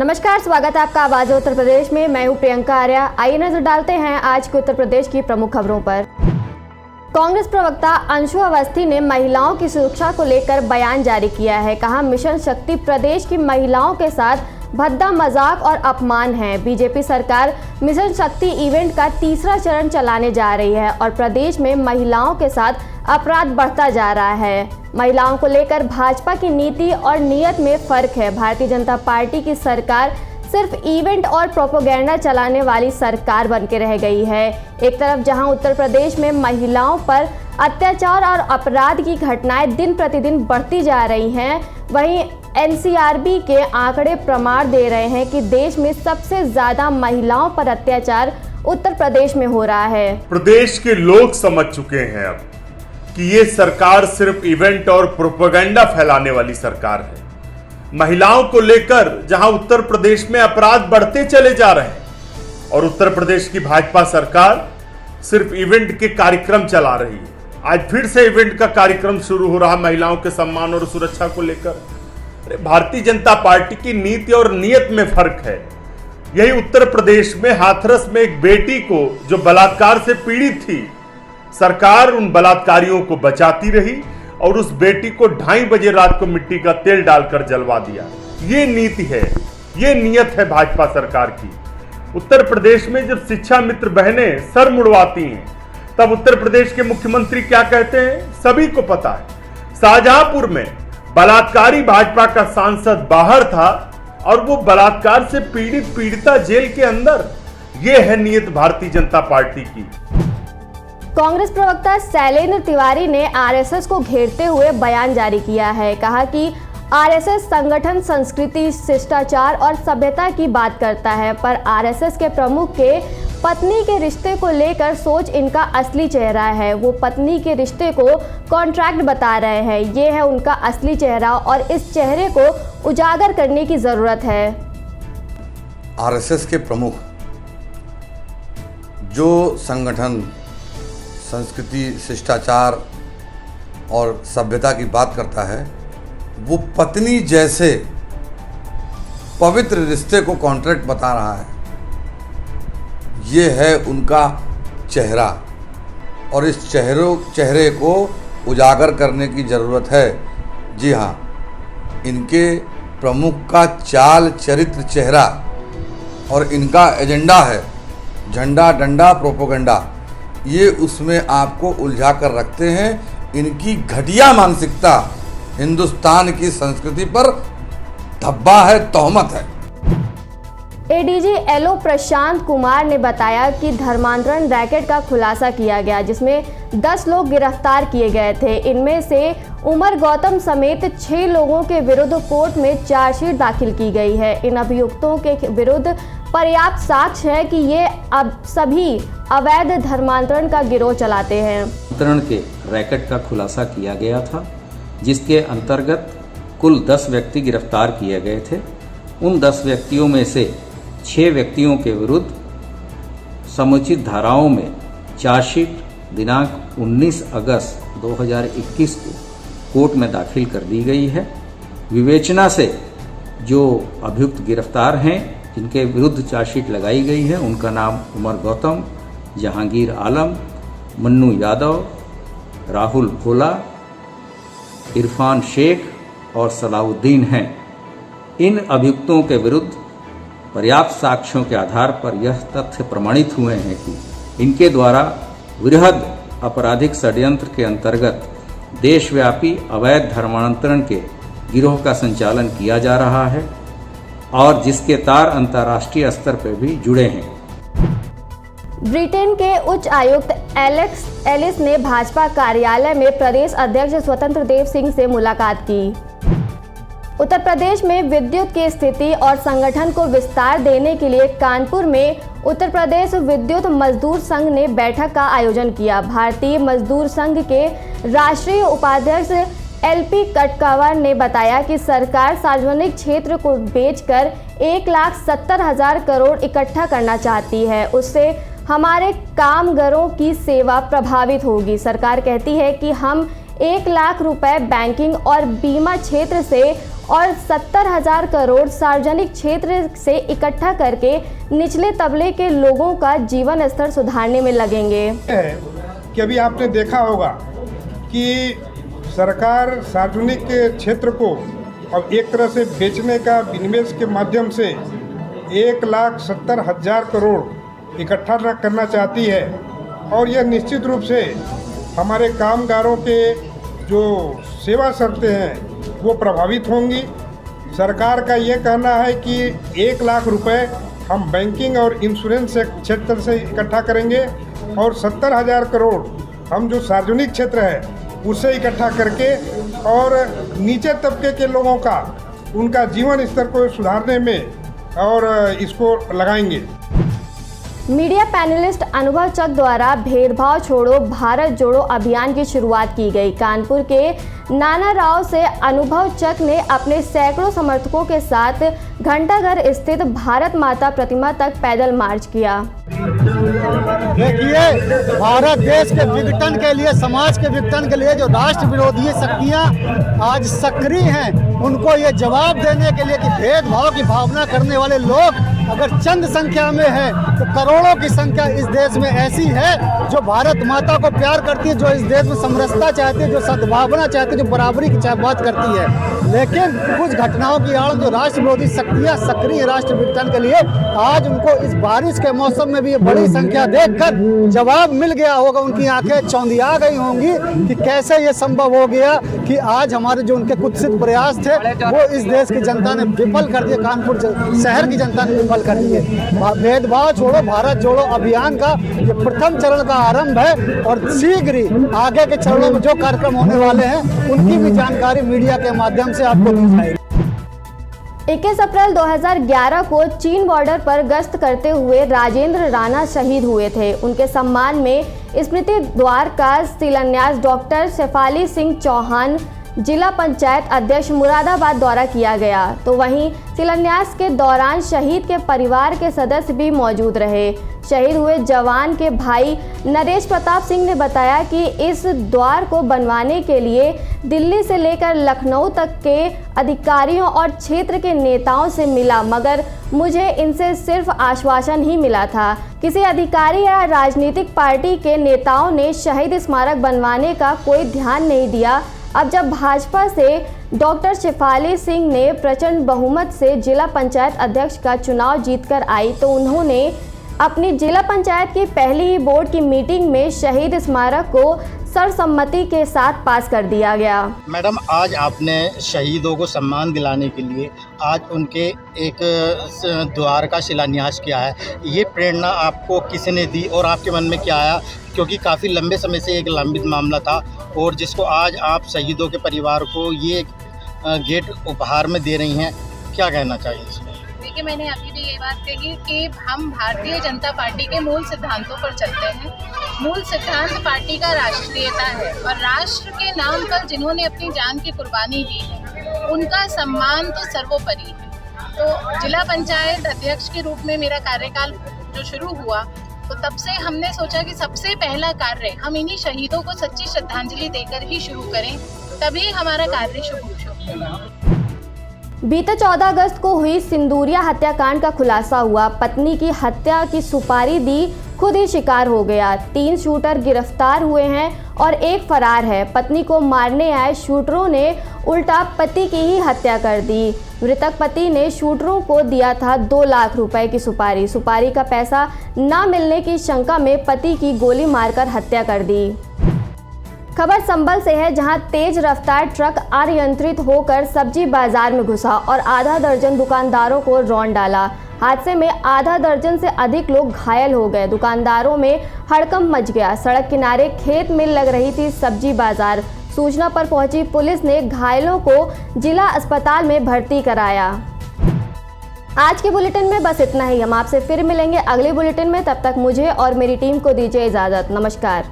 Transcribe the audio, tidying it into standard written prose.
नमस्कार, स्वागत है आपका आवाज उत्तर प्रदेश में। मैं हूं प्रियंका आर्या। आइए नजर डालते हैं आज के उत्तर प्रदेश की प्रमुख खबरों पर। कांग्रेस प्रवक्ता अंशु अवस्थी ने महिलाओं की सुरक्षा को लेकर बयान जारी किया है। कहा, मिशन शक्ति प्रदेश की महिलाओं के साथ भद्दा मजाक और अपमान है। बीजेपी सरकार मिशन शक्ति इवेंट का तीसरा चरण चलाने जा रही है और प्रदेश में महिलाओं के साथ अपराध बढ़ता जा रहा है। महिलाओं को लेकर भाजपा की नीति और नीयत में फर्क है। भारतीय जनता पार्टी की सरकार सिर्फ इवेंट और प्रोपेगेंडा चलाने वाली सरकार बन के रह गई है। एक तरफ जहां उत्तर प्रदेश में महिलाओं पर अत्याचार और अपराध की घटनाएं दिन प्रतिदिन बढ़ती जा रही हैं, वहीं एनसीआरबी के आंकड़े प्रमाण दे रहे हैं कि देश में सबसे ज्यादा महिलाओं पर अत्याचार उत्तर प्रदेश में हो रहा है। प्रदेश के लोग समझ चुके हैं अब कि ये सरकार सिर्फ इवेंट और प्रोपेगेंडा फैलाने वाली सरकार है। महिलाओं को लेकर जहां उत्तर प्रदेश में अपराध बढ़ते चले जा रहे हैं और उत्तर प्रदेश की भाजपा सरकार सिर्फ इवेंट के कार्यक्रम चला रही है। आज फिर से इवेंट का कार्यक्रम शुरू हो रहा महिलाओं के सम्मान और सुरक्षा को लेकर। भारतीय जनता पार्टी की नीति और नीयत में फर्क है। यही उत्तर प्रदेश में हाथरस में एक बेटी को जो बलात्कार से पीड़ित थी, सरकार उन बलात्कारियों को बचाती रही और उस बेटी को 2:30 बजे रात को मिट्टी का तेल डालकर जलवा दिया। ये नीति है, ये नीयत है भाजपा सरकार की। उत्तर प्रदेश में जब शिक्षा मित्र बहनें सर मुड़वाती हैं, तब उत्तर प्रदेश के मुख्यमंत्री क्या कहते हैं, सभी को पता है। शाहजहांपुर में बलात्कारी भाजपा का सांसद बाहर था और वो बलात्कार से पीड़िता जेल के अंदर। ये है नीयत भारतीय जनता पार्टी की। कांग्रेस प्रवक्ता शैलेंद्र तिवारी ने आरएसएस को घेरते हुए बयान जारी किया है। कहा कि आरएसएस संगठन संस्कृति, शिष्टाचार और सभ्यता की बात करता है, पर आरएसएस के प्रमुख के पत्नी के रिश्ते को लेकर सोच इनका असली चेहरा है। वो पत्नी के रिश्ते को कॉन्ट्रैक्ट बता रहे हैं। ये है उनका असली चेहरा और इस चेहरे को उजागर करने की जरूरत है। आरएसएस के प्रमुख जो संगठन संस्कृति, शिष्टाचार और सभ्यता की बात करता है, वो पत्नी जैसे पवित्र रिश्ते को कॉन्ट्रैक्ट बता रहा है। ये है उनका चेहरा और इस चेहरे को उजागर करने की ज़रूरत है। जी हाँ, इनके प्रमुख का चाल चरित्र, चेहरा और इनका एजेंडा है झंडा, डंडा, प्रोपेगेंडा। ये उसमें आपको उलझा कर रखते हैं। इनकी घटिया मानसिकता हिंदुस्तान की संस्कृति पर धब्बा है, तोहमत है। एडीजी एलओ प्रशांत कुमार ने बताया कि धर्मांतरण रैकेट का खुलासा किया गया, जिसमें 10 लोग गिरफ्तार किए गए थे। इनमें से उमर गौतम समेत 6 लोगों के विरुद्ध कोर्ट में चार्जशीट दाखिल की गई है। इन अभियुक्तों के विरुद्ध पर्याप्त साक्ष्य है कि ये अब सभी अवैध धर्मांतरण का गिरोह चलाते हैं। धर्मांतरण के रैकेट का खुलासा किया गया था, जिसके अंतर्गत कुल 10 व्यक्ति गिरफ्तार किए गए थे। उन 10 व्यक्तियों में से 6 व्यक्तियों के विरुद्ध समुचित धाराओं में चार्जशीट दिनांक 19 अगस्त 2021 को कोर्ट में दाखिल कर दी गई है। विवेचना से जो अभियुक्त गिरफ्तार हैं, जिनके विरुद्ध चार्जशीट लगाई गई है, उनका नाम उमर गौतम, जहांगीर आलम, मन्नू यादव, राहुल भोला, इरफान शेख और सलाउद्दीन हैं। इन अभियुक्तों के विरुद्ध पर्याप्त साक्ष्यों के आधार पर यह तथ्य प्रमाणित हुए हैं कि इनके द्वारा वृहद आपराधिक षड्यंत्र के अंतर्गत देशव्यापी अवैध धर्मांतरण के गिरोह का संचालन किया जा रहा है और जिसके तार अंतर्राष्ट्रीय स्तर पर भी जुड़े हैं। ब्रिटेन के उच्च आयुक्त एलेक्स एलिस ने भाजपा कार्यालय में प्रदेश अध्यक्ष स्वतंत्र देव सिंह से मुलाकात की। उत्तर प्रदेश में विद्युत की स्थिति और संगठन को विस्तार देने के लिए कानपुर में उत्तर प्रदेश विद्युत मजदूर संघ ने बैठक का आयोजन किया। भारतीय मजदूर संघ के राष्ट्रीय उपाध्यक्ष एलपी कटकावर ने बताया कि सरकार सार्वजनिक क्षेत्र को बेचकर 1,70,000 करोड़ इकट्ठा करना चाहती है। उससे हमारे कामगारों की सेवा प्रभावित होगी। सरकार कहती है कि हम 1 लाख रुपए बैंकिंग और बीमा क्षेत्र से और 70,000 करोड़ सार्वजनिक क्षेत्र से इकट्ठा करके निचले तबके के लोगों का जीवन स्तर सुधारने में लगेंगे। कि अभी आपने देखा होगा कि सरकार सार्वजनिक क्षेत्र को अब एक तरह से बेचने का विनिवेश के माध्यम से 1,70,000 करोड़ इकट्ठा करना चाहती है और यह निश्चित रूप से हमारे कामगारों के जो सेवा शर्तें हैं वो प्रभावित होंगी। सरकार का ये कहना है कि 1 लाख रुपए हम बैंकिंग और इंश्योरेंस क्षेत्र से इकट्ठा करेंगे और 70,000 करोड़ हम जो सार्वजनिक क्षेत्र है उसे इकट्ठा करके और नीचे तबके के लोगों का उनका जीवन स्तर को सुधारने में और इसको लगाएंगे। मीडिया पैनलिस्ट अनुभव चक द्वारा भेदभाव छोड़ो भारत जोड़ो अभियान की शुरुआत की गई। कानपुर के नाना राव से अनुभव चक ने अपने सैकड़ों समर्थकों के साथ घंटाघर स्थित भारत माता प्रतिमा तक पैदल मार्च किया। देखिए, भारत देश के विघटन के लिए, समाज के विघटन के लिए जो राष्ट्र विरोधी शक्तियां आज सक्रिय हैं, उनको ये जवाब देने के लिए कि भेदभाव की भावना करने वाले लोग अगर चंद संख्या में है तो करोड़ों की संख्या इस देश में ऐसी है जो भारत माता को प्यार करती है, जो इस देश में समरसता चाहती है, जो सद्भावना चाहती है, जो बराबरी की बात करती है। लेकिन कुछ घटनाओं की आड़ जो राष्ट्र विरोधी शक्तियां सक्रिय राष्ट्र विघटन के लिए, आज उनको इस बारिश के मौसम में भी ये बड़ी संख्या देखकर जवाब मिल गया होगा। उनकी आंखें चौंधिया गई होंगी कि कैसे ये संभव हो गया कि आज हमारे जो उनके कुत्सित प्रयास थे वो इस देश की जनता ने विफल कर दिए, कानपुर शहर की जनता ने विफल कर दिए। भेदभाव छोड़ो भारत जोड़ो अभियान का ये प्रथम चरण का आरंभ है और शीघ्र ही आगे के चरणों में जो कार्यक्रम होने वाले हैं उनकी भी जानकारी मीडिया के माध्यम से आपको दी जाएगी। 21 अप्रैल 2011 को चीन बॉर्डर पर गश्त करते हुए राजेंद्र राणा शहीद हुए थे। उनके सम्मान में स्मृति द्वार का शिलान्यास डॉक्टर शेफाली सिंह चौहान जिला पंचायत अध्यक्ष मुरादाबाद द्वारा किया गया। तो वहीं शिलान्यास के दौरान शहीद के परिवार के सदस्य भी मौजूद रहे। शहीद हुए जवान के भाई नरेश प्रताप सिंह ने बताया कि इस द्वार को बनवाने के लिए दिल्ली से लेकर लखनऊ तक के अधिकारियों और क्षेत्र के नेताओं से मिला, मगर मुझे इनसे सिर्फ आश्वासन ही मिला था। किसी अधिकारी या राजनीतिक पार्टी के नेताओं ने शहीद स्मारक बनवाने का कोई ध्यान नहीं दिया। अब जब भाजपा से डॉक्टर शेफाली सिंह ने प्रचंड बहुमत से जिला पंचायत अध्यक्ष का चुनाव जीतकर आई तो उन्होंने अपनी जिला पंचायत की पहली ही बोर्ड की मीटिंग में शहीद स्मारक को सर्वसम्मति के साथ पास कर दिया गया। मैडम, आज आपने शहीदों को सम्मान दिलाने के लिए आज उनके एक द्वार का शिलान्यास किया है। ये प्रेरणा आपको किसने दी और आपके मन में क्या आया, क्योंकि काफ़ी लंबे समय से एक लंबित मामला था और जिसको आज आप शहीदों के परिवार को ये गेट उपहार में दे रही हैं, क्या कहना चाहिए इसमें? देखिए, मैंने अभी भी ये बात कही कि हम भारतीय जनता पार्टी के मूल सिद्धांतों पर चलते हैं। मूल सिद्धांत पार्टी का राष्ट्रीयता है और राष्ट्र के नाम पर जिन्होंने अपनी जान की कुर्बानी दी है उनका सम्मान तो सर्वोपरि है। तो जिला पंचायत अध्यक्ष के रूप में मेरा कार्यकाल जो शुरू हुआ तो तब से हमने सोचा कि सबसे पहला कार्य हम इन्हीं शहीदों को सच्ची श्रद्धांजलि देकर ही शुरू करें, तभी हमारा कार्य शुभ होगा। बीते 14 अगस्त को हुई सिंदूरिया हत्याकांड का खुलासा हुआ। पत्नी की हत्या की सुपारी दी, खुद ही शिकार हो गया। 3 शूटर गिरफ्तार हुए हैं और एक फरार है। पत्नी को मारने आए शूटरों ने उल्टा पति की ही हत्या कर दी। मृतक पति ने शूटरों को दिया था 2 लाख रुपए की सुपारी। सुपारी का पैसा न मिलने की शंका में पति की गोली मारकर हत्या कर दी। खबर संभल से है, जहां तेज रफ्तार ट्रक अनियंत्रित होकर सब्जी बाजार में घुसा और आधा दर्जन दुकानदारों को रौंद डाला। हादसे में आधा दर्जन से अधिक लोग घायल हो गए। दुकानदारों में हड़कंप मच गया। सड़क किनारे खेत में लग रही थी सब्जी बाजार। सूचना पर पहुंची पुलिस ने घायलों को जिला अस्पताल में भर्ती कराया। आज के बुलेटिन में बस इतना ही। हम आपसे फिर मिलेंगे अगले बुलेटिन में। तब तक मुझे और मेरी टीम को दीजिए इजाजत। नमस्कार।